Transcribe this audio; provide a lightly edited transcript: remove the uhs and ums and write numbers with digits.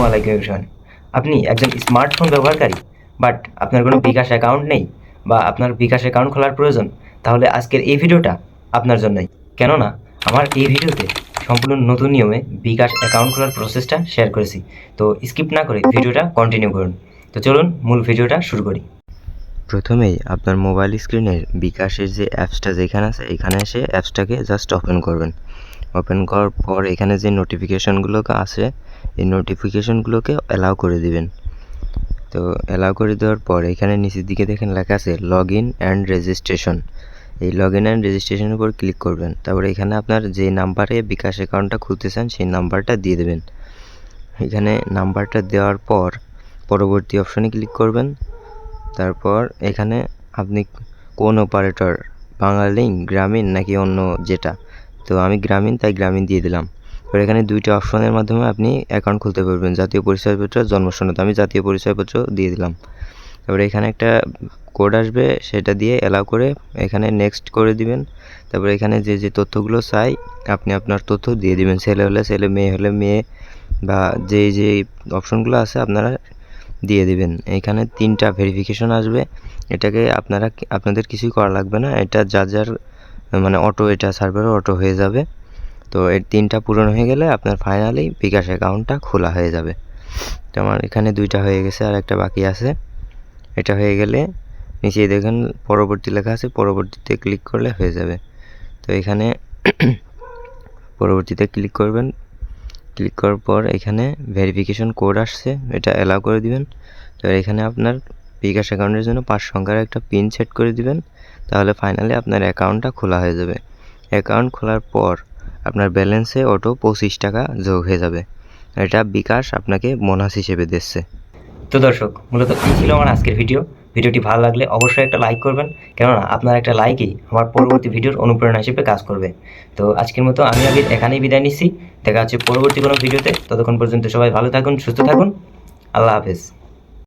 আসসালামু আলাইকুম এভরিওয়ান। আপনি একজন স্মার্টফোন ব্যবহারকারী, বাট আপনার কোনো বিকাশ অ্যাকাউন্ট নেই বা আপনার বিকাশ অ্যাকাউন্ট খোলার প্রয়োজন, তাহলে আজকের এই ভিডিওটা আপনার জন্যই। কেননা আমার এই ভিডিওতে সম্পূর্ণ নতুন নিয়মে বিকাশ অ্যাকাউন্ট খোলার প্রসেসটা শেয়ার করেছি। তো স্কিপ না করে ভিডিওটা কন্টিনিউ করুন। তো চলুন মূল ভিডিওটা শুরু করি। প্রথমেই আপনার মোবাইল স্ক্রিনের বিকাশের যে অ্যাপসটা যেখানে আছে এখানে এসে অ্যাপসটাকে জাস্ট ওপেন করবেন। ওপেন করার পর এখানে যে নোটিফিকেশানগুলো আছে এই নোটিফিকেশানগুলোকে অ্যালাউ করে দিবেন। তো অ্যালাউ করে দেওয়ার পর এখানে নিচের দিকে দেখেন লেখা আছে লগ ইন অ্যান্ড রেজিস্ট্রেশন। এই লগ ইন অ্যান্ড রেজিস্ট্রেশনের উপর ক্লিক করবেন। তারপরে এখানে আপনার যে নাম্বারে বিকাশ অ্যাকাউন্টটা খুলতে চান সেই নাম্বারটা দিয়ে দেবেন। এখানে নাম্বারটা দেওয়ার পর পরবর্তী অপশনে ক্লিক করবেন। তারপর এখানে আপনি কোন অপারেটর, বাংলালিংক, গ্রামীণ নাকি অন্য যেটা, তো আমি গ্রামীণ তাই গ্রামীণ দিয়ে দিলাম। এবার এখানে দুইটা অপশনের মাধ্যমে আপনি অ্যাকাউন্ট খুলতে পারবেন, জাতীয় পরিচয়পত্র, জন্ম সনদ। আমি জাতীয় পরিচয়পত্র দিয়ে দিলাম। তারপরে এখানে একটা কোড আসবে, সেটা দিয়ে অ্যালাউ করে এখানে নেক্সট করে দিবেন। তারপরে এখানে যে যে তথ্যগুলো চাই আপনি আপনার তথ্য দিয়ে দিবেন, ছেলে হলে ছেলে, মেয়ে হলে মেয়ে, বা যে যে অপশনগুলো আছে আপনারা দিয়ে দিবেন। এখানে 3টা ভেরিফিকেশন আসবে, এটাকে আপনাদের কিছুই করা লাগবে না, এটা যার মানে অটো, এটা সার্ভারে অটো হয়ে যাবে। তো এর 3টা পূরণ হয়ে গেলে আপনার ফাইনালি বিকাশ অ্যাকাউন্টটা খোলা হয়ে যাবে। তো আমার এখানে 2টা হয়ে গেছে, আর একটা বাকি আছে। এটা হয়ে গেলে নিচে দেখেন পরবর্তী লেখা আছে, পরবর্তীতে ক্লিক করলে হয়ে যাবে। তো এখানে পরবর্তীতে ক্লিক করবেন। ক্লিক করার পর এখানে ভেরিফিকেশন কোড আসছে, এটা অ্যালাউ করে দিবেন। তো এখানে আপনার বিকাশ অ্যাকাউন্টের জন্য 5 সংখ্যার একটা পিন সেট করে দিবেন। তাহলে ফাইনালি আপনার অ্যাকাউন্টটা খোলা হয়ে যাবে। অ্যাকাউন্ট খোলার পর আপনার ব্যালেন্সে অটো 25 টাকা যোগ হয়ে যাবে। এটা বিকাশ আপনাকে বোনাস হিসেবে দিচ্ছে। তো দর্শক, মূলত এই ছিল আমার আজকের ভিডিওটি ভালো লাগলে অবশ্যই একটা লাইক করবেন, কেননা আপনার একটা লাইকই আমার পরবর্তী ভিডিওর অনুপ্রেরণা হিসেবে কাজ করবে। তো আজকের মতো আমি এখানেই বিদায় নিচ্ছি। দেখা হচ্ছে পরবর্তী কোনো ভিডিওতে। ততক্ষণ পর্যন্ত সবাই ভালো থাকুন, সুস্থ থাকুন। আল্লাহ হাফেজ।